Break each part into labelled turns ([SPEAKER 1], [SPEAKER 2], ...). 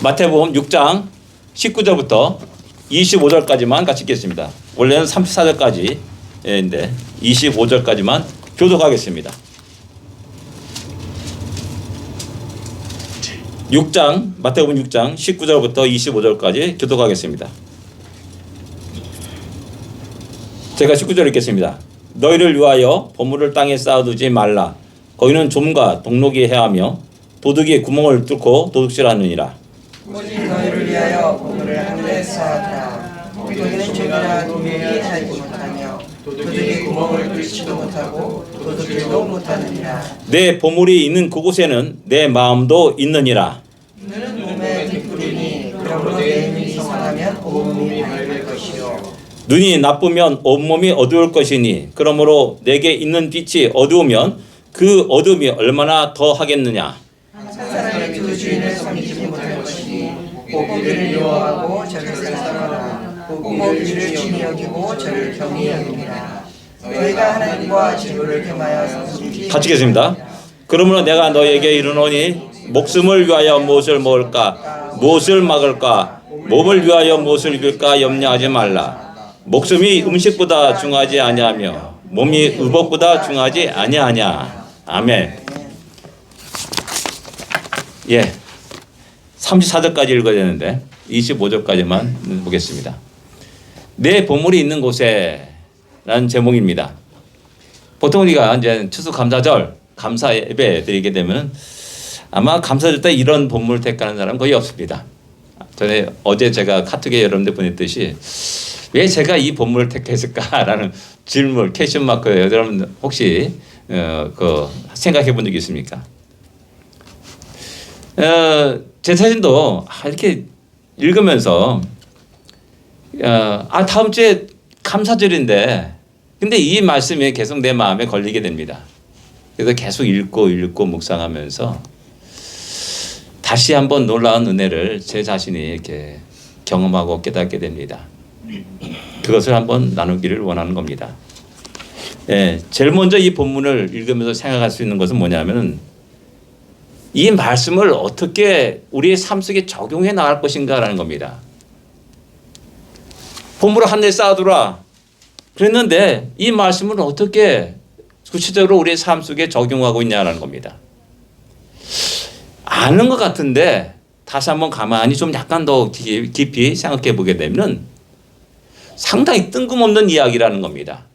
[SPEAKER 1] 마태복음 6장 19절부터 25절까지만 같이 읽겠습니다. 원래는 34절까지인데 25절까지만 교독하겠습니다. 6장 마태복음 6장 19절부터 25절까지 교독하겠습니다. 제가 19절 읽겠습니다. 너희를 위하여 보물을 땅에 쌓아두지 말라. 거기는 좀과 동록이 해하며 도둑이 구멍을 뚫고 도둑질하느니라.
[SPEAKER 2] 오직 너희를 위하여 보물을 하늘에 쌓아두라. 거기는 좀이나 동록이 살지 못하며 도둑이 구멍을 뚫지도 못하고 도둑질도 못하느니라.
[SPEAKER 1] 내 보물이 있는 그곳에는 내 마음도 있느니라.
[SPEAKER 2] 너는 몸에 뒷부리니 그러므로 내 눈이 성하면 온몸이 밝을 것이요
[SPEAKER 1] 눈이 나쁘면 온몸이 어두울 것이니 그러므로 내게 있는 빛이 어두우면 그 어둠이 얼마나 더 하겠느냐.
[SPEAKER 2] 한 사람이 두 주인을 섬기지 못할 것이니 고기를 미워하고 저를 사랑하라. 고기를 중히 여기고 저를 경히 여기니라. 너희가 하나님과 진로를 겸하여 섬기지
[SPEAKER 1] 같이 읽겠습니다. 그러므로 내가 너에게 이르노니 목숨을 위하여 무엇을 먹을까 무엇을 막을까 몸을 위하여 무엇을 입을까 염려하지 말라. 목숨이 음식보다 중하지 아니하며 몸이 의복보다 중하지 아니하냐. 아멘. 예, 34절까지 읽어야 되는데 25절까지만 보겠습니다. 내 보물이 있는 곳에 라는 제목입니다. 보통 우리가 이제 추수감사절 감사 예배 드리게 되면 아마 감사절 때 이런 본문을 택하는 사람 거의 없습니다. 전에 어제 제가 카톡에 여러분들 보냈듯이 왜 제가 이 본문을 택했을까라는 질문 퀘스천 마크 여러분 혹시 생각해 본 적 있습니까? 제 자신도 이렇게 읽으면서 다음 주에 감사절인데 근데 이 말씀이 계속 내 마음에 걸리게 됩니다. 그래서 계속 읽고 묵상하면서 다시 한번 놀라운 은혜를 제 자신이 이렇게 경험하고 깨닫게 됩니다. 그것을 한번 나누기를 원하는 겁니다. 예, 제일 먼저 이 본문을 읽으면서 생각할 수 있는 것은 뭐냐면 이 말씀을 어떻게 우리의 삶 속에 적용해 나갈 것인가라는 겁니다. 보물을 하늘에 쌓아두라 그랬는데 이 말씀을 어떻게 구체적으로 우리의 삶 속에 적용하고 있냐라는 겁니다. 아는 것 같은데 다시 한번 가만히 좀 약간 더 깊이 생각해 보게 되면 상당히 뜬금없는 이야기라는 겁니다.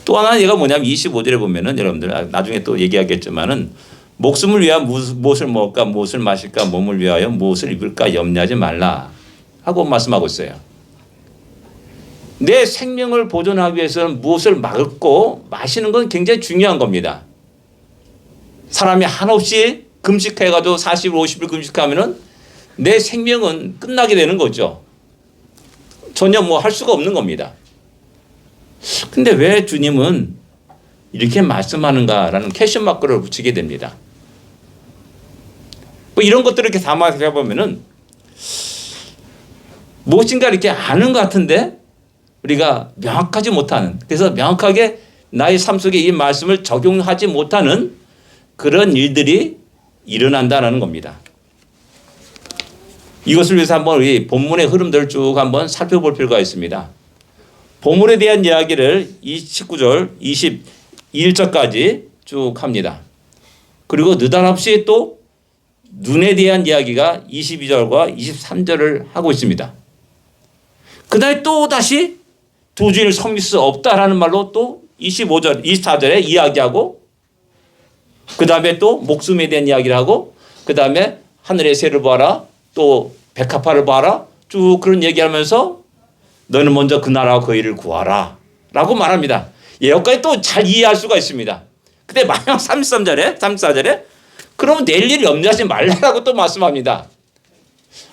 [SPEAKER 1] 또 하나 얘가 뭐냐면 25절에 보면은 여러분들 나중에 또 얘기하겠지만은 목숨을 위하여 무엇을 먹을까 무엇을 마실까 몸을 위하여 무엇을 입을까 염려하지 말라 하고 말씀하고 있어요. 내 생명을 보존하기 위해서는 무엇을 먹고 마시는 건 굉장히 중요한 겁니다. 사람이 한없이 금식해가지고 40일 50일 금식하면은 내 생명은 끝나게 되는 거죠. 전혀 뭐 할 수가 없는 겁니다. 근데 왜 주님은 이렇게 말씀하는가라는 퀘스천 마크를 붙이게 됩니다. 뭐 이런 것들을 이렇게 담아서 보면은 무엇인가 이렇게 아는 것 같은데 우리가 명확하지 못하는 그래서 명확하게 나의 삶 속에 이 말씀을 적용하지 못하는 그런 일들이 일어난다는 겁니다. 이것을 위해서 한번 우리 본문의 흐름들을 쭉 한번 살펴볼 필요가 있습니다. 보물에 대한 이야기를 19절, 21절까지 쭉 합니다. 그리고 느닷없이 또 눈에 대한 이야기가 22절과 23절을 하고 있습니다. 그다음에 또 다시 두 주인을 섬길 수 없다라는 말로 또 25절, 24절에 이야기하고 그 다음에 또 목숨에 대한 이야기를 하고 그 다음에 하늘의 새를 봐라 또 백합화를 봐라 쭉 그런 얘기하면서 너는 먼저 그 나라와 그 일을 구하라 라고 말합니다. 여기까지 또 잘 이해할 수가 있습니다. 근데 마지막 34절에 그러면 내일 일을 염려하지 말라라고 또 말씀합니다.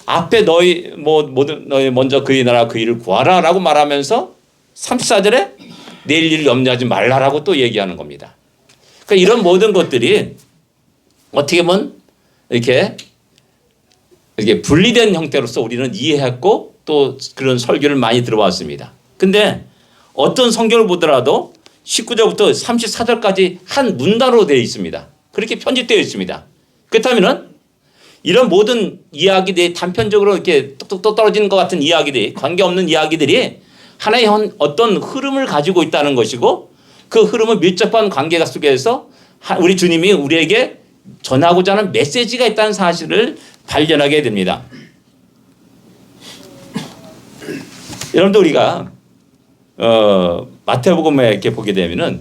[SPEAKER 1] 앞에 너희 먼저 그 나라와 그 일을 구하라 라고 말하면서 34절에 내일 일을 염려하지 말라라고 또 얘기하는 겁니다. 그러니까 이런 모든 것들이 어떻게 보면 이렇게 분리된 형태로서 우리는 이해했고 또 그런 설교를 많이 들어왔습니다. 근데 어떤 성경을 보더라도 19절부터 34절까지 한 문단으로 되어 있습니다. 그렇게 편집되어 있습니다. 그렇다면 이런 모든 이야기들이 단편적으로 이렇게 뚝뚝 떨어지는 것 같은 이야기들이, 관계없는 이야기들이 하나의 어떤 흐름을 가지고 있다는 것이고, 그 흐름은 밀접한 관계가 속에서 우리 주님이 우리에게 전하고자 하는 메시지가 있다는 사실을 발견하게 됩니다. 여러분들 우리가 마태복음에 이렇게 보게 되면은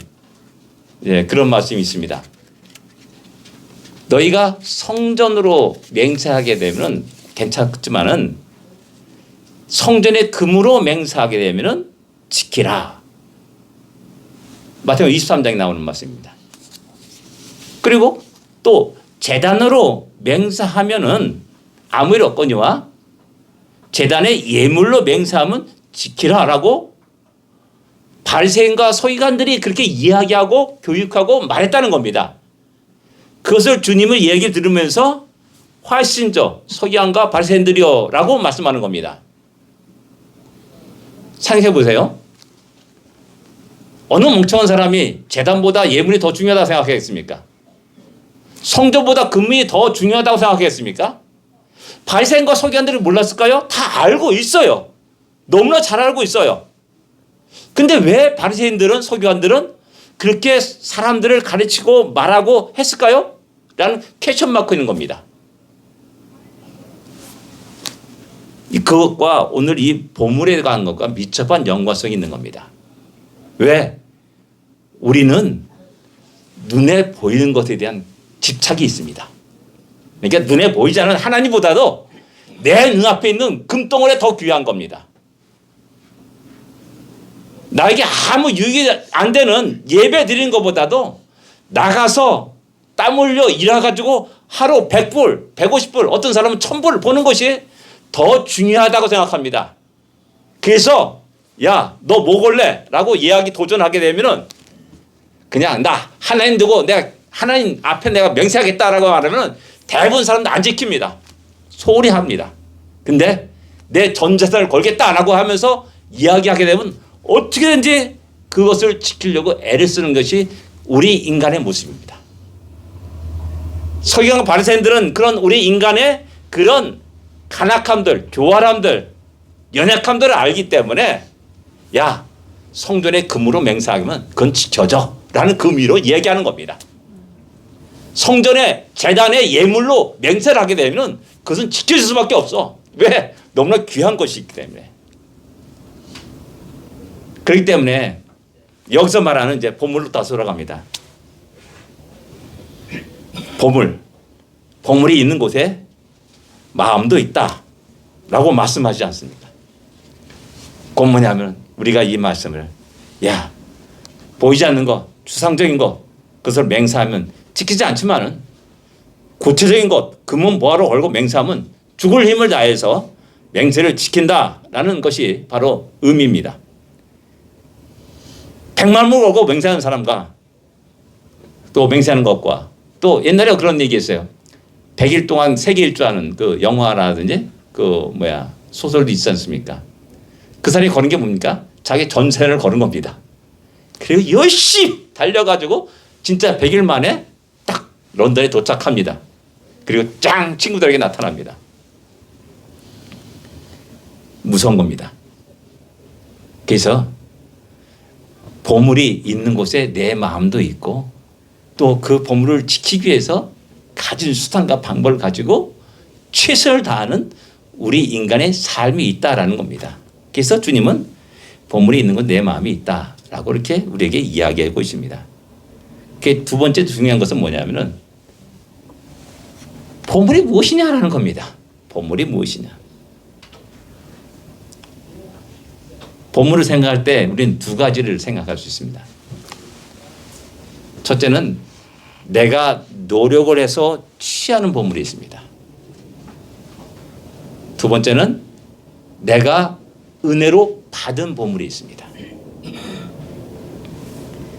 [SPEAKER 1] 그런 말씀이 있습니다. 너희가 성전으로 맹세하게 되면은 괜찮지만은 성전의 금으로 맹세하게 되면은 지키라. 마태복음 23장에 나오는 말씀입니다. 그리고 또 제단으로 맹세하면은 아무 일 없거니와 제단의 예물로 맹세하면 지키라라고 바리새인과 서기관들이 그렇게 이야기하고 교육하고 말했다는 겁니다. 그것을 주님의 얘기를 들으면서 훨씬 서기관과 바리새인들이요라고 말씀하는 겁니다. 생각해 보세요. 어느 멍청한 사람이 제단보다 예물이 더 중요하다고 생각하겠습니까? 성전보다 금이 더 중요하다고 생각하겠습니까? 바리새인과 서기관들이 몰랐을까요? 다 알고 있어요. 너무나 잘 알고 있어요. 근데 왜 바리새인들은, 서기관들은 그렇게 사람들을 가르치고 말하고 했을까요? 라는 퀘스천 마크 있는 겁니다. 그것과 오늘 이 보물에 관한 것과 밀접한 연관성이 있는 겁니다. 왜? 우리는 눈에 보이는 것에 대한 집착이 있습니다. 그러니까 눈에 보이지 않는 하나님보다도 내 눈앞에 있는 금덩어리가 더 귀한 겁니다. 나에게 아무 유익이 안 되는 예배 드리는 것보다도 나가서 땀 흘려 일해가지고 하루 100불, 150불, 어떤 사람은 1000불을 버는 것이 더 중요하다고 생각합니다. 그래서 야, 너 뭐 골래? 라고 이야기 도전하게 되면은 그냥 나 하나님 두고 내가 하나님 앞에 내가 맹세하겠다라고 말하면 대부분 사람들 안 지킵니다. 소홀히 합니다. 근데 내 전 재산을 걸겠다라고 하면서 이야기하게 되면 어떻게든지 그것을 지키려고 애를 쓰는 것이 우리 인간의 모습입니다. 서기관과 바리새인들은 그런 우리 인간의 그런 간악함들, 교활함들, 연약함들을 알기 때문에 야, 성전의 금으로 맹세하면 그건 지켜져 라는 의미로 얘기하는 겁니다. 성전의 제단의 예물로 맹세를 하게 되면 그것은 지켜질 수밖에 없어. 왜? 너무나 귀한 것이 있기 때문에. 그렇기 때문에 여기서 말하는 이제 보물로 다시 돌아갑니다. 보물이 있는 곳에 마음도 있다 라고 말씀하지 않습니까? 그건 뭐냐면 우리가 이 말씀을 야, 보이지 않는 것, 추상적인 것, 그것을 맹세하면 지키지 않지만은 구체적인 것, 금은 보화로 걸고 맹세하면 죽을 힘을 다해서 맹세를 지킨다라는 것이 바로 의미입니다. 100만 불 걸고 맹세하는 사람과 또 맹세하는 것과 또 옛날에 그런 얘기 했어요. 100일 동안 세계 일주하는 그 영화라든지 소설도 있지 않습니까? 그 사람이 거는 게 뭡니까? 자기 전생을 거는 겁니다. 그리고 열심히 달려가지고 진짜 100일 만에 딱 런던에 도착합니다. 그리고 짱 친구들에게 나타납니다. 무서운 겁니다. 그래서 보물이 있는 곳에 내 마음도 있고 또 그 보물을 지키기 위해서 가진 수단과 방법을 가지고 최선을 다하는 우리 인간의 삶이 있다라는 겁니다. 그래서 주님은 보물이 있는 건 내 마음이 있다라고 이렇게 우리에게 이야기하고 있습니다. 그 두 번째 중요한 것은 뭐냐면은 보물이 무엇이냐라는 겁니다. 보물이 무엇이냐. 보물을 생각할 때 우리는 두 가지를 생각할 수 있습니다. 첫째는 내가 노력을 해서 취하는 보물이 있습니다. 두 번째는 내가 은혜로 받은 보물이 있습니다.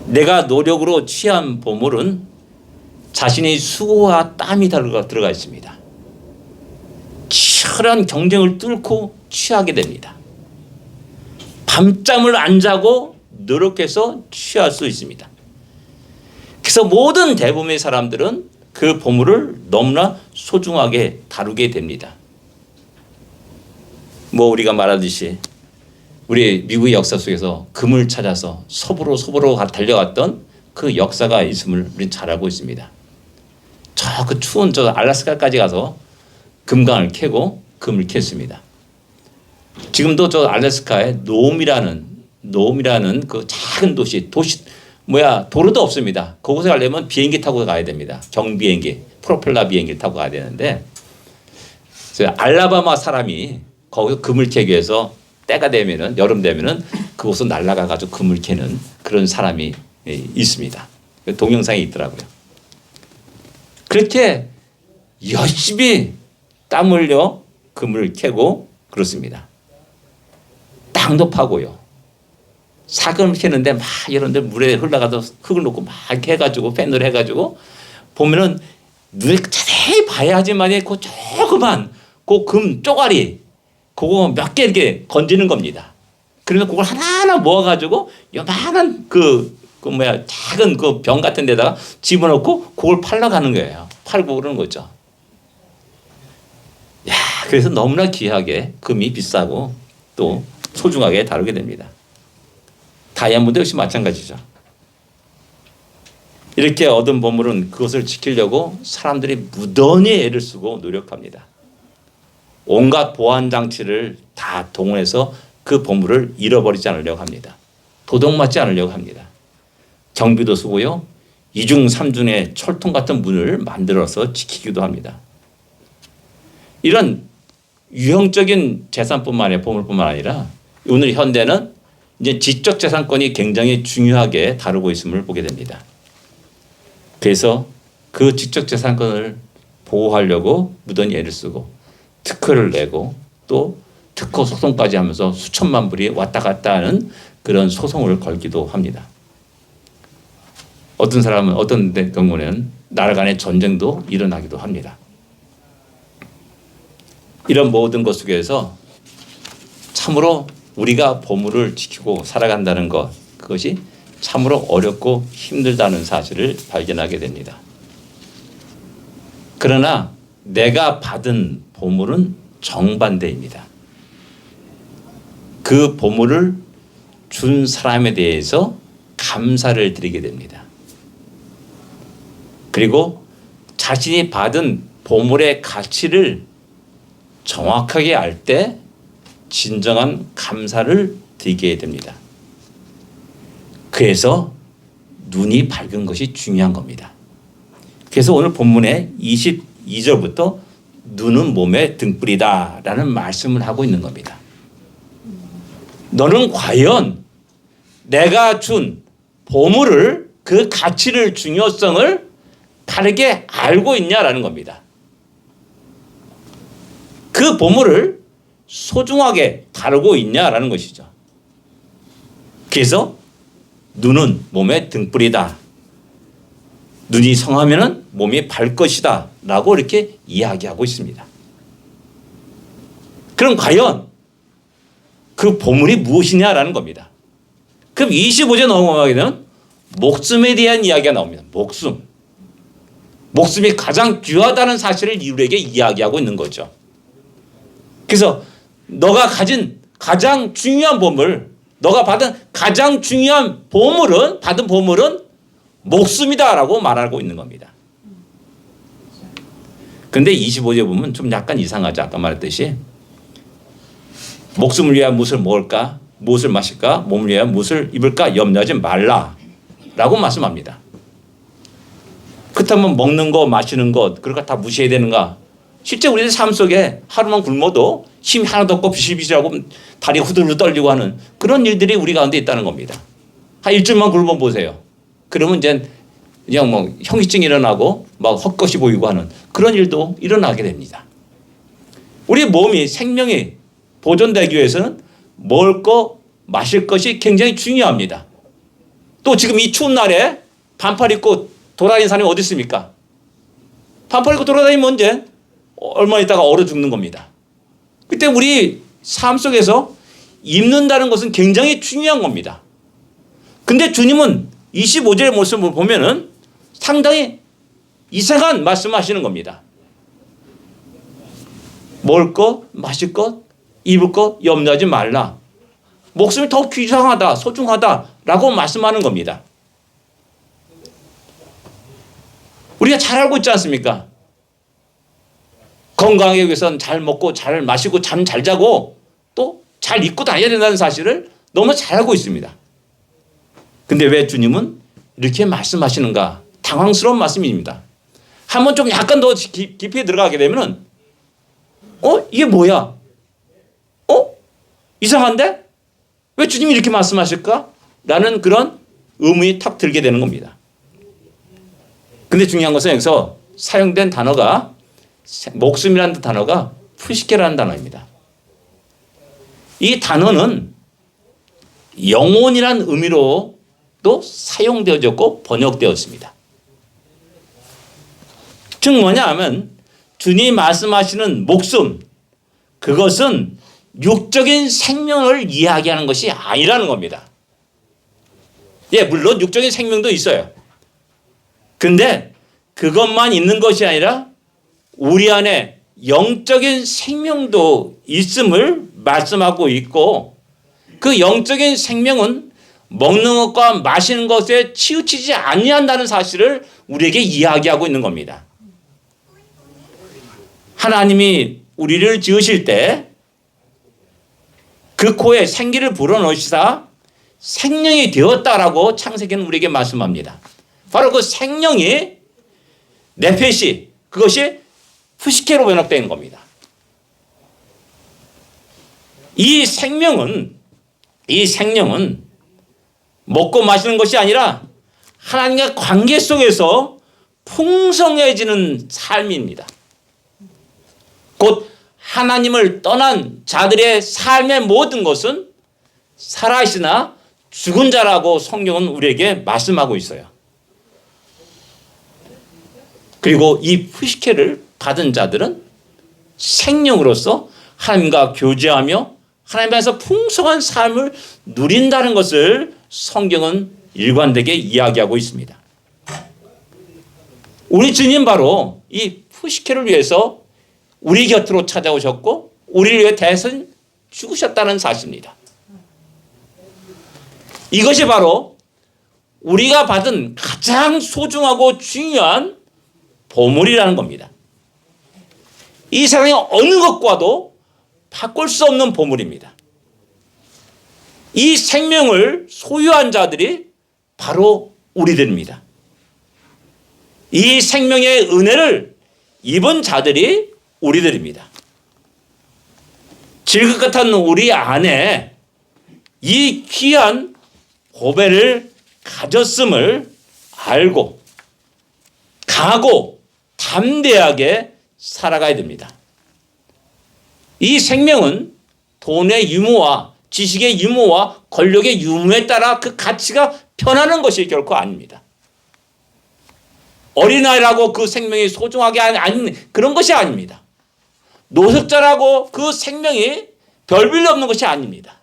[SPEAKER 1] 내가 노력으로 취한 보물은 자신의 수고와 땀이 들어가 있습니다. 치열한 경쟁을 뚫고 취하게 됩니다. 밤잠을 안 자고 노력해서 취할 수 있습니다. 그래서 모든 대부분의 사람들은 그 보물을 너무나 소중하게 다루게 됩니다. 뭐 우리가 말하듯이 우리 미국의 역사 속에서 금을 찾아서 서부로 달려갔던 그 역사가 있음을 우리는 잘 알고 있습니다. 저 그 추운 저 알래스카까지 가서 금강을 캐고 금을 캤습니다. 지금도 저 알래스카에 노움이라는 그 작은 도시 도로도 없습니다. 그곳에 가려면 비행기 타고 가야 됩니다. 경비행기, 프로펠러 비행기를 타고 가야 되는데 알라바마 사람이 거기서 금을 캐기 위해서 때가 되면은 여름 되면은 그곳으로 날아가 가지고 금을 캐는 그런 사람이 있습니다. 동영상이 있더라고요. 그렇게 열심히 땀 흘려 금을 캐고 그렇습니다. 땅도 파고요. 사금을 캐는데 막 이런데 물에 흘러가서 흙을 놓고 막 해가지고 팬으로 해가지고 보면은 눈에 자세히 봐야 하지만 그 조그만 그 금 쪼가리 그거 몇 개 이렇게 건지는 겁니다. 그러면 그걸 하나하나 모아가지고 요만한 작은 그 병 같은 데다가 집어넣고 그걸 팔러 가는 거예요. 팔고 그러는 거죠. 야, 그래서 너무나 귀하게 금이 비싸고 또 소중하게 다루게 됩니다. 다이아몬드 역시 마찬가지죠. 이렇게 얻은 보물은 그것을 지키려고 사람들이 무던히 애를 쓰고 노력합니다. 온갖 보안 장치를 다 동원해서 그 보물을 잃어버리지 않으려고 합니다. 도둑맞지 않으려고 합니다. 경비도 쓰고요. 이중 삼중의 철통 같은 문을 만들어서 지키기도 합니다. 이런 유형적인 재산뿐만 아니라 보물뿐만 아니라 오늘 현대는 이제 지적 재산권이 굉장히 중요하게 다루고 있음을 보게 됩니다. 그래서 그 지적 재산권을 보호하려고 무던히 애를 쓰고 특허를 내고 또 특허 소송까지 하면서 수천만 불이 왔다 갔다 하는 그런 소송을 걸기도 합니다. 어떤 사람은 어떤 경우는 나라 간의 전쟁도 일어나기도 합니다. 이런 모든 것 속에서 참으로 우리가 보물을 지키고 살아간다는 것, 그것이 참으로 어렵고 힘들다는 사실을 발견하게 됩니다. 그러나 내가 받은 보물은 정반대입니다. 그 보물을 준 사람에 대해서 감사를 드리게 됩니다. 그리고 자신이 받은 보물의 가치를 정확하게 알 때 진정한 감사를 드리게 됩니다. 그래서 눈이 밝은 것이 중요한 겁니다. 그래서 오늘 본문의 22절부터 눈은 몸의 등불이다 라는 말씀을 하고 있는 겁니다. 너는 과연 내가 준 보물을 그 가치를 중요성을 바르게 알고 있냐라는 겁니다. 그 보물을 소중하게 다루고 있냐라는 것이죠. 그래서 눈은 몸의 등불이다. 눈이 성하면 몸이 밝 것이다 라고 이렇게 이야기하고 있습니다. 그럼 과연 그 보물이 무엇이냐라는 겁니다. 그럼 25절 넘어가게 되면 목숨에 대한 이야기가 나옵니다. 목숨이 가장 귀하다는 사실을 이들에게 이야기하고 있는 거죠. 그래서 너가 가진 가장 중요한 보물, 너가 받은 가장 중요한 받은 보물은 목숨이다라고 말하고 있는 겁니다. 그런데 25절 보면 좀 약간 이상하죠. 아까 말했듯이 목숨을 위하여 무엇을 먹을까, 무엇을 마실까, 몸을 위하여 무엇을 입을까 염려하지 말라라고 말씀합니다. 그렇다면 먹는 거, 마시는 것, 그런 거 다 무시해야 되는가? 실제 우리의 삶 속에 하루만 굶어도 힘이 하나도 없고 비실비실하고 다리 후들후들 떨리고 하는 그런 일들이 우리 가운데 있다는 겁니다. 한 일주일만 굶어보세요. 그러면 이제 그냥 뭐 현기증이 일어나고 막 헛것이 보이고 하는 그런 일도 일어나게 됩니다. 우리 몸이 생명이 보존되기 위해서는 먹을 거, 마실 것이 굉장히 중요합니다. 또 지금 이 추운 날에 반팔 입고 돌아다니는 사람이 어디 있습니까? 반팔 입고 돌아다니면 언제? 얼마 있다가 얼어 죽는 겁니다. 그때 우리 삶 속에서 입는다는 것은 굉장히 중요한 겁니다. 근데 주님은 25절의 모습을 보면은 상당히 이상한 말씀하시는 겁니다. 먹을 것, 마실 것, 입을 것 염려하지 말라. 목숨이 더 귀중하다, 소중하다라고 말씀하는 겁니다. 우리가 잘 알고 있지 않습니까? 건강하기 위해서는 잘 먹고 잘 마시고 잠 잘 자고 또 잘 입고 다녀야 된다는 사실을 너무 잘 알고 있습니다. 근데 왜 주님은 이렇게 말씀하시는가? 당황스러운 말씀입니다. 한번 좀 약간 더 깊이 들어가게 되면은 이게 뭐야? 이상한데? 왜 주님이 이렇게 말씀하실까? 라는 그런 의문이 탁 들게 되는 겁니다. 근데 중요한 것은 여기서 사용된 단어가 목숨이라는 단어가 푸시케라는 단어입니다. 이 단어는 영혼이라는 의미로 또 사용되어졌고 번역되었습니다. 즉 뭐냐 하면 주님이 말씀하시는 목숨, 그것은 육적인 생명을 이야기하는 것이 아니라는 겁니다. 예, 물론 육적인 생명도 있어요. 근데 그것만 있는 것이 아니라 우리 안에 영적인 생명도 있음을 말씀하고 있고, 그 영적인 생명은 먹는 것과 마시는 것에 치우치지 아니한다는 사실을 우리에게 이야기하고 있는 겁니다. 하나님이 우리를 지으실 때 그 코에 생기를 불어넣으시사 생명이 되었다라고 창세기는 우리에게 말씀합니다. 바로 그 생명이 네페시, 그것이 푸시케로 번역된 겁니다. 이 생명은 먹고 마시는 것이 아니라 하나님과 관계 속에서 풍성해지는 삶입니다. 곧 하나님을 떠난 자들의 삶의 모든 것은 살아있으나 죽은 자라고 성경은 우리에게 말씀하고 있어요. 그리고 이 푸시케를 받은 자들은 생명으로서 하나님과 교제하며 하나님 안에서 풍성한 삶을 누린다는 것을 성경은 일관되게 이야기하고 있습니다. 우리 주님 바로 이 푸시케를 위해서 우리 곁으로 찾아오셨고 우리를 위해 대신 죽으셨다는 사실입니다. 이것이 바로 우리가 받은 가장 소중하고 중요한 보물이라는 겁니다. 이 세상의 어느 것과도 바꿀 수 없는 보물입니다. 이 생명을 소유한 자들이 바로 우리들입니다. 이 생명의 은혜를 입은 자들이 우리들입니다. 질것 같은 우리 안에 이 귀한 보배를 가졌음을 알고 강하고 담대하게 살아가야 됩니다. 이 생명은 돈의 유무와 지식의 유무와 권력의 유무에 따라 그 가치가 변하는 것이 결코 아닙니다. 어린아이라고 그 생명이 소중하게 아닌 그런 것이 아닙니다. 노숙자라고 그 생명이 별 볼일 없는 것이 아닙니다.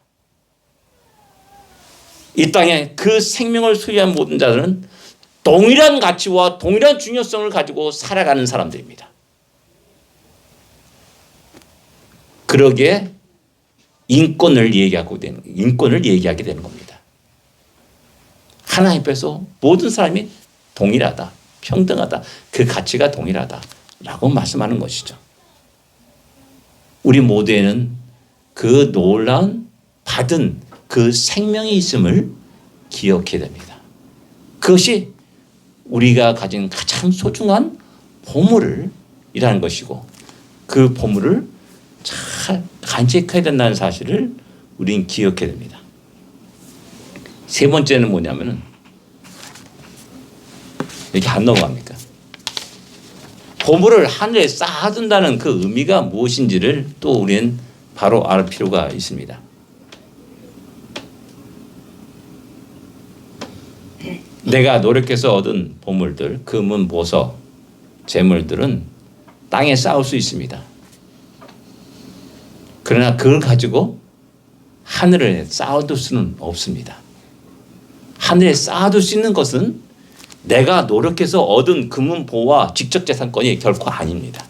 [SPEAKER 1] 이 땅에 그 생명을 소유한 모든 자들은 동일한 가치와 동일한 중요성을 가지고 살아가는 사람들입니다. 그러기에 인권을 얘기하게 되는 겁니다. 하나님 앞에서 모든 사람이 동일하다, 평등하다, 그 가치가 동일하다라고 말씀하는 것이죠. 우리 모두에는 그 놀라운 받은 그 생명이 있음을 기억해야 됩니다. 그것이 우리가 가진 가장 소중한 보물이라는 것이고 그 보물을 잘 간직해야 된다는 사실을 우리는 기억해야 됩니다. 세 번째는 뭐냐면은 이렇게 안 넘어갑니까? 보물을 하늘에 쌓아둔다는 그 의미가 무엇인지를 또 우리는 바로 알 필요가 있습니다. 내가 노력해서 얻은 보물들, 금은, 보석, 재물들은 땅에 쌓을 수 있습니다. 그러나 그걸 가지고 하늘에 쌓아둘 수는 없습니다. 하늘에 쌓아둘 수 있는 것은 내가 노력해서 얻은 금은보와 직접재산권이 결코 아닙니다.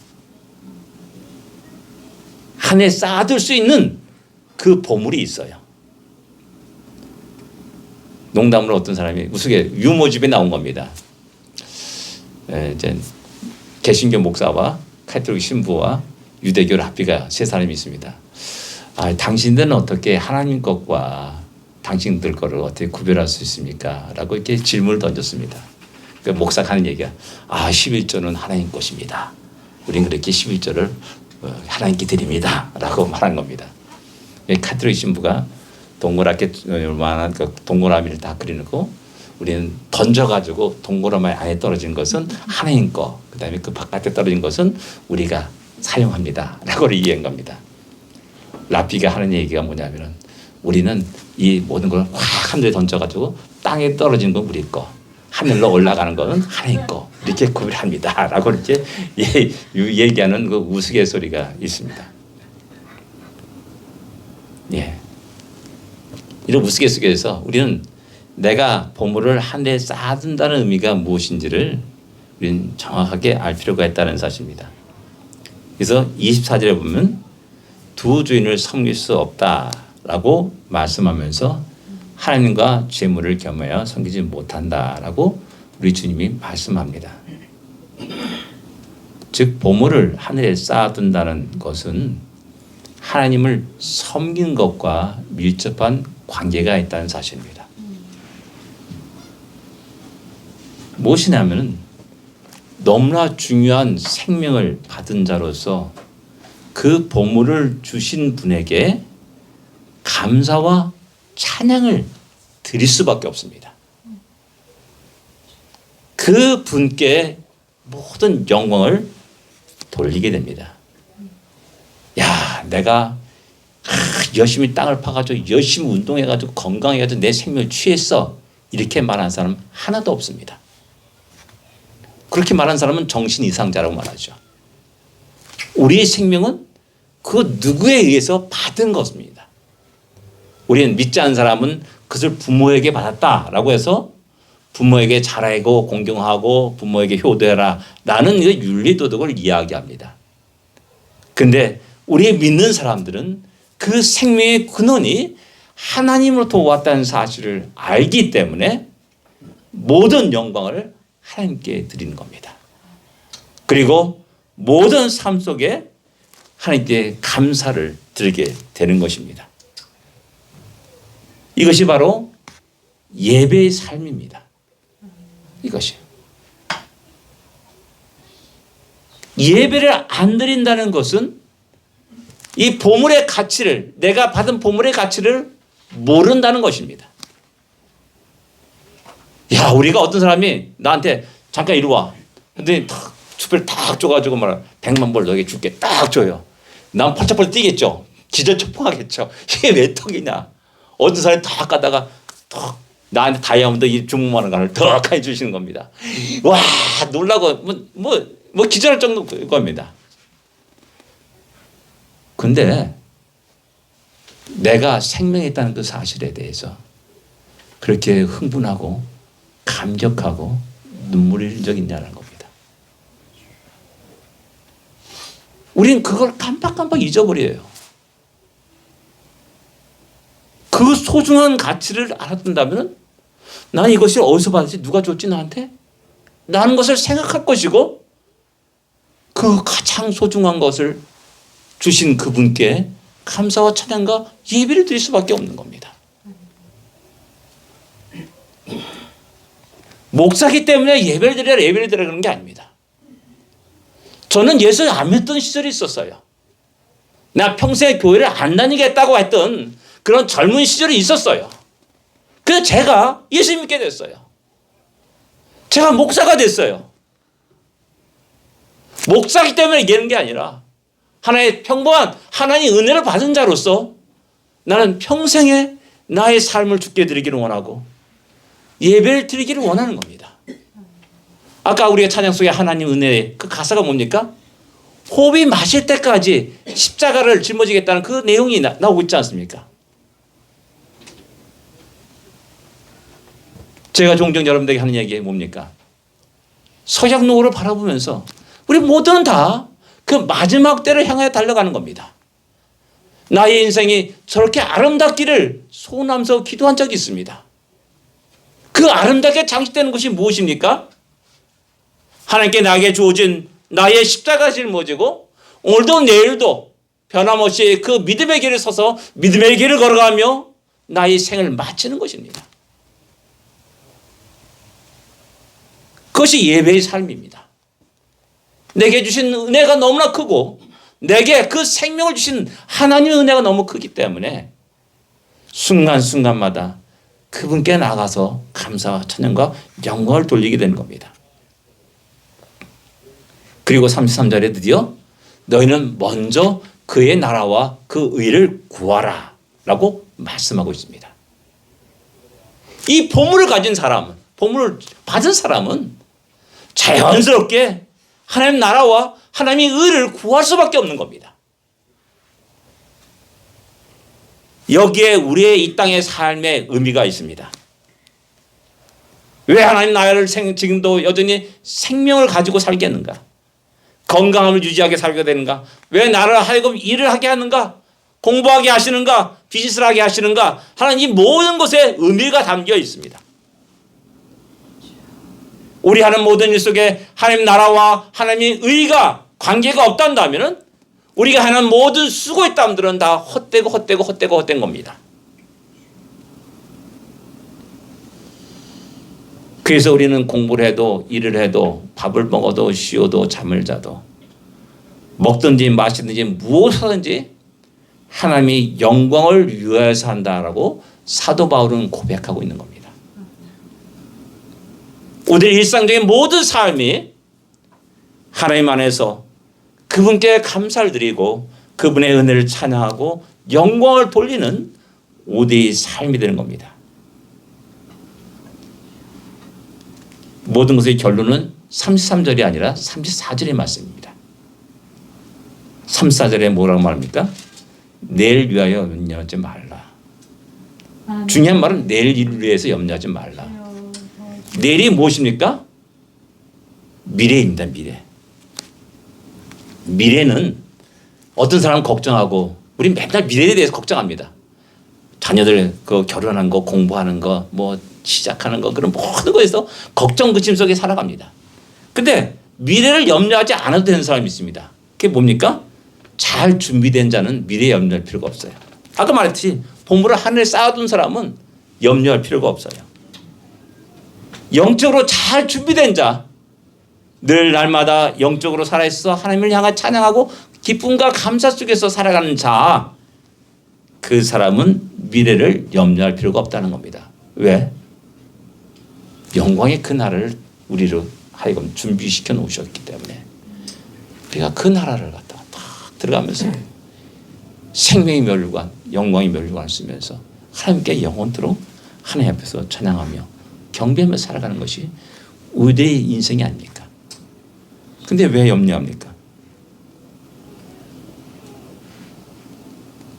[SPEAKER 1] 한 해 쌓아둘 수 있는 그 보물이 있어요. 농담으로 어떤 사람이 우스개 유모집에 나온 겁니다. 이제 개신교 목사와 카톨릭 신부와 유대교 랍비가 세 사람이 있습니다. 당신들은 어떻게 하나님 것과 당신들 거를 어떻게 구별할 수 있습니까? 라고 이렇게 질문을 던졌습니다. 그 목사가 하는 얘기가 11조는 하나님 것입니다. 우리는 그렇게 11조를 하나님께 드립니다. 라고 말한 겁니다. 카톨릭 신부가 동그랗게 얼마나 동그라미를 다 그리고 우리는 던져가지고 동그라미 안에 떨어진 것은 하나님 거, 그 다음에 그 바깥에 떨어진 것은 우리가 사용합니다. 라고 얘기한 겁니다. 랍비가 하는 얘기가 뭐냐면은 우리는 이 모든 걸 확 하늘에 던져가지고 땅에 떨어진 건 우리 거, 하늘로 올라가는 거는 하나님 거, 이렇게 구별합니다. 라고 이렇게 얘기하는 그 우스갯소리가 있습니다. 예. 이런 우스갯소리에서 우리는 내가 보물을 한 해 쌓아둔다는 의미가 무엇인지를 우리는 정확하게 알 필요가 있다는 사실입니다. 그래서 24절에 보면 두 주인을 섬길 수 없다라고 말씀하면서 하나님과 재물을 겸하여 섬기지 못한다라고 우리 주님이 말씀합니다. 즉 보물을 하늘에 쌓아둔다는 것은 하나님을 섬기는 것과 밀접한 관계가 있다는 사실입니다. 무엇이냐면 너무나 중요한 생명을 받은 자로서 그 보물을 주신 분에게 감사와 찬양을 드릴 수밖에 없습니다. 그 분께 모든 영광을 돌리게 됩니다. 야, 내가 열심히 땅을 파가지고 열심히 운동해가지고 건강해가지고 내 생명을 취했어. 이렇게 말하는 사람 하나도 없습니다. 그렇게 말하는 사람은 정신 이상자라고 말하죠. 우리의 생명은 그 누구에 의해서 받은 것입니다. 우리는 믿지 않는 사람은 그것을 부모에게 받았다라고 해서 부모에게 잘하고 공경하고 부모에게 효도해라 라는 윤리도덕을 이야기합니다. 근데 우리 믿는 사람들은 그 생명의 근원이 하나님으로부터 왔다는 사실을 알기 때문에 모든 영광을 하나님께 드리는 겁니다. 그리고 모든 삶 속에 하나님께 감사를 드리게 되는 것입니다. 이것이 바로 예배의 삶입니다. 이것이. 예배를 안 드린다는 것은 이 보물의 가치를, 내가 받은 보물의 가치를 모른다는 것입니다. 야, 우리가 어떤 사람이 나한테 잠깐 이리 와. 근데 탁 추배를 딱 줘가지고 말아 100만 불 너에게 줄게 딱 줘요. 난 펄쩍펄쩍 뛰겠죠. 기절초풍하겠죠. 이게 왜 턱이냐. 어떤 사람이 딱 가다가 턱 나한테 다이아몬드 20만 원을 턱 해주시는 겁니다. 와, 놀라고 뭐 기절할 정도일 겁니다. 근데 내가 생명이 있다는 그 사실에 대해서 그렇게 흥분하고 감격하고 눈물이 흘린 적이 있냐는 겁니다. 우리는 그걸 깜빡깜빡 잊어버려요. 그 소중한 가치를 알아둔다면 나는 이것을 어디서 받았지? 누가 줬지 나한테? 라는 것을 생각할 것이고 그 가장 소중한 것을 주신 그분께 감사와 찬양과 예배를 드릴 수밖에 없는 겁니다. 목사기 때문에 예배를 드리라 그런 게 아닙니다. 저는 예수 안 믿던 시절이 있었어요. 나 평생 교회를 안 다니겠다고 했던 그런 젊은 시절이 있었어요. 그래서 제가 예수 믿게 됐어요. 제가 목사가 됐어요. 목사기 때문에 이기는 게 아니라 하나의 평범한 하나님의 은혜를 받은 자로서 나는 평생에 나의 삶을 주께 드리기를 원하고 예배를 드리기를 원하는 겁니다. 아까 우리가 찬양 속에 하나님 은혜의 그 가사가 뭡니까? 호흡이 마실 때까지 십자가를 짊어지겠다는 그 내용이 나오고 있지 않습니까? 제가 종종 여러분들에게 하는 얘기 뭡니까? 서약 노을을 바라보면서 우리 모두는 다 그 마지막 때를 향해 달려가는 겁니다. 나의 인생이 저렇게 아름답기를 소원하면서 기도한 적이 있습니다. 그 아름답게 장식되는 것이 무엇입니까? 하나님께 나에게 주어진 나의 십자가 짊어지고 오늘도 내일도 변함없이 그 믿음의 길을 서서 믿음의 길을 걸어가며 나의 생을 마치는 것입니다. 그것이 예배의 삶입니다. 내게 주신 은혜가 너무나 크고 내게 그 생명을 주신 하나님의 은혜가 너무 크기 때문에 순간순간마다 그분께 나가서 감사와 찬양과 영광을 돌리게 되는 겁니다. 그리고 33절에 드디어 너희는 먼저 그의 나라와 그 의를 구하라 라고 말씀하고 있습니다. 이 보물을 가진 사람, 보물을 받은 사람은 자연스럽게 하나님 나라와 하나님의 의를 구할 수밖에 없는 겁니다. 여기에 우리의 이 땅의 삶의 의미가 있습니다. 왜 하나님 나라를 지금도 여전히 생명을 가지고 살겠는가? 건강함을 유지하게 살게 되는가? 왜 나를 하여금 일을 하게 하는가? 공부하게 하시는가? 비즈니스를 하게 하시는가? 하나님 이 모든 것에 의미가 담겨 있습니다. 우리 하는 모든 일 속에 하나님 나라와 하나님의 의가 관계가 없단다면 우리가 하는 모든 수고의 땀들은 다 헛되고 헛된 겁니다. 그래서 우리는 공부를 해도 일을 해도 밥을 먹어도 쉬어도 잠을 자도 먹든지 마시든지 무엇하든지 하나님의 영광을 위하여서 한다라고 사도 바울은 고백하고 있는 겁니다. 우리의 일상적인 모든 삶이 하나님 안에서 그분께 감사를 드리고 그분의 은혜를 찬양하고 영광을 돌리는 우리의 삶이 되는 겁니다. 모든 것의 결론은 33절이 아니라 34절의 말씀입니다. 34절에 뭐라고 말합니까? 내일 위하여 염려하지 말라. 중요한 말은 내일 일을 위해서 염려하지 말라. 내일이 무엇입니까? 미래입니다. 미래는 어떤 사람은 걱정하고 우리 맨날 미래에 대해서 걱정합니다. 자녀들 그 결혼하는 거, 공부하는 거, 뭐 시작하는 거 그런 모든 거에서 걱정 그심 속에 살아갑니다. 근데 미래를 염려하지 않아도 되는 사람이 있습니다. 그게 뭡니까? 잘 준비된 자는 미래에 염려할 필요가 없어요. 아까 말했듯이 보물을 하늘에 쌓아둔 사람은 염려할 필요가 없어요. 영적으로 잘 준비된 자, 늘 날마다 영적으로 살아있어 하나님을 향해 찬양하고 기쁨과 감사 속에서 살아가는 자, 그 사람은 미래를 염려할 필요가 없다는 겁니다. 왜? 영광의 그 나라를 우리로 하여금 준비시켜 놓으셨기 때문에 우리가 그 나라를 갖다가 딱 들어가면서 생명의 멸류관, 영광의 멸류관을 쓰면서 하나님께 영원토록 하나님 앞에서 찬양하며 경배하며 살아가는 것이 우리의 인생이 아닙니까? 근데 왜 염려합니까?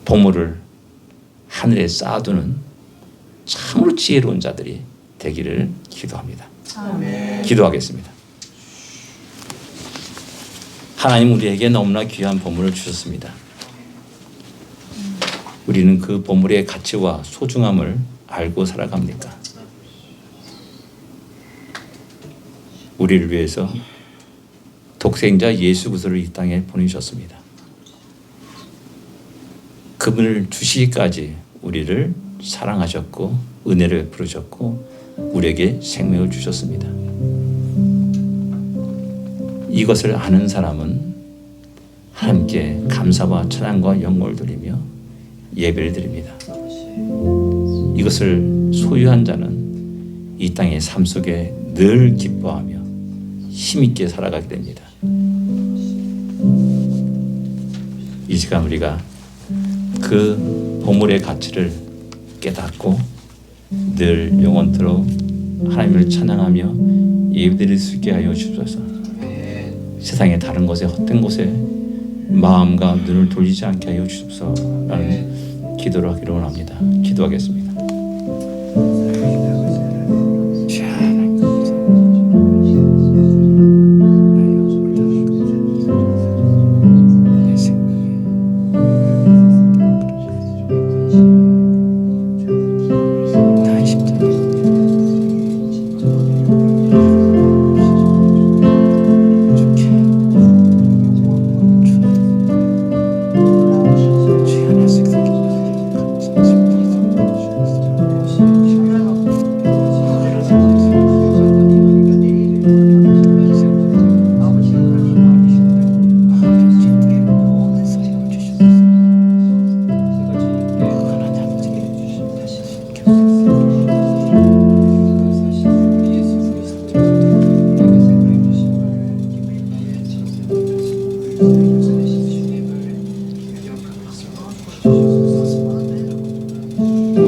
[SPEAKER 1] 보물을 하늘에 쌓아두는 참으로 지혜로운 자들이 되기를 기도합니다. 아멘. 기도하겠습니다. 하나님 우리에게 너무나 귀한 보물을 주셨습니다. 우리는 그 보물의 가치와 소중함을 알고 살아갑니까? 우리를 위해서 독생자 예수 그리스도를 이 땅에 보내주셨습니다. 그분을 주시기까지 우리를 사랑하셨고 은혜를 베푸셨고 우리에게 생명을 주셨습니다. 이것을 아는 사람은 하나님께 감사와 찬양과 영광을 드리며 예배를 드립니다. 이것을 소유한 자는 이 땅의 삶 속에 늘 기뻐하며 힘있게 살아가게 됩니다. 이 시간 우리가 그 보물의 가치를 깨닫고 늘 영원토록 하나님을 찬양하며 예배드릴 수 있게 하여 주옵소서. 세상의 다른 것에 헛된 곳에 마음과 눈을 돌리지 않게 하여 주옵소서라는 기도를 하기를 원합니다. 기도하겠습니다.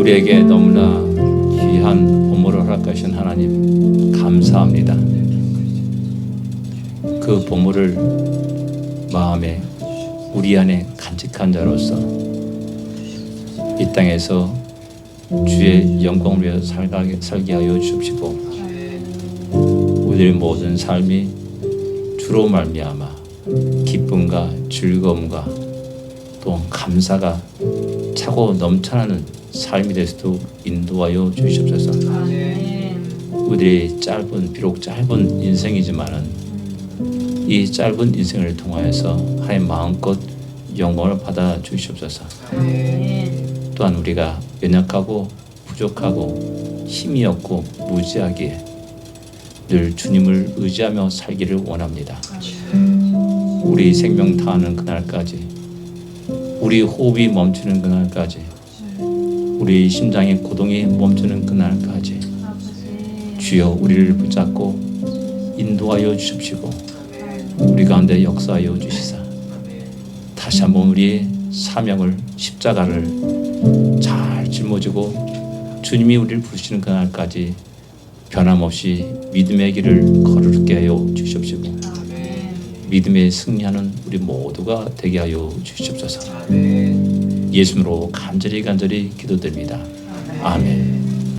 [SPEAKER 1] 우리에게 너무나 귀한 보물을 허락하신 하나님 감사합니다. 그 보물을 마음에 우리 안에 간직한 자로서 이 땅에서 주의 영광을 위해 살게 하여 주십시고 우리의 모든 삶이 주로 말미암아 기쁨과 즐거움과 또 감사가 차고 넘쳐나는 삶이 될 수도 인도하여 주시옵소서. 우리의 비록 짧은 인생이지만은 이 짧은 인생을 통하여서 하나님 마음껏 영광을 받아 주시옵소서. 또한 우리가 연약하고 부족하고 힘이 없고 무지하기에 늘 주님을 의지하며 살기를 원합니다. 우리 생명 다하는 그날까지, 우리 호흡이 멈추는 그날까지, 우리 심장의 고동이 멈추는 그날까지 주여 우리를 붙잡고 인도하여 주십시고 우리 가운데 역사하여 주시사 다시 한번 우리의 사명을 십자가를 잘 짊어지고 주님이 우리를 부르시는 그날까지 변함없이 믿음의 길을 걸을게 하여 주시옵시고 믿음에 승리하는 우리 모두가 되게 하여 주시옵소서. 예수님으로 간절히 기도드립니다. 아멘.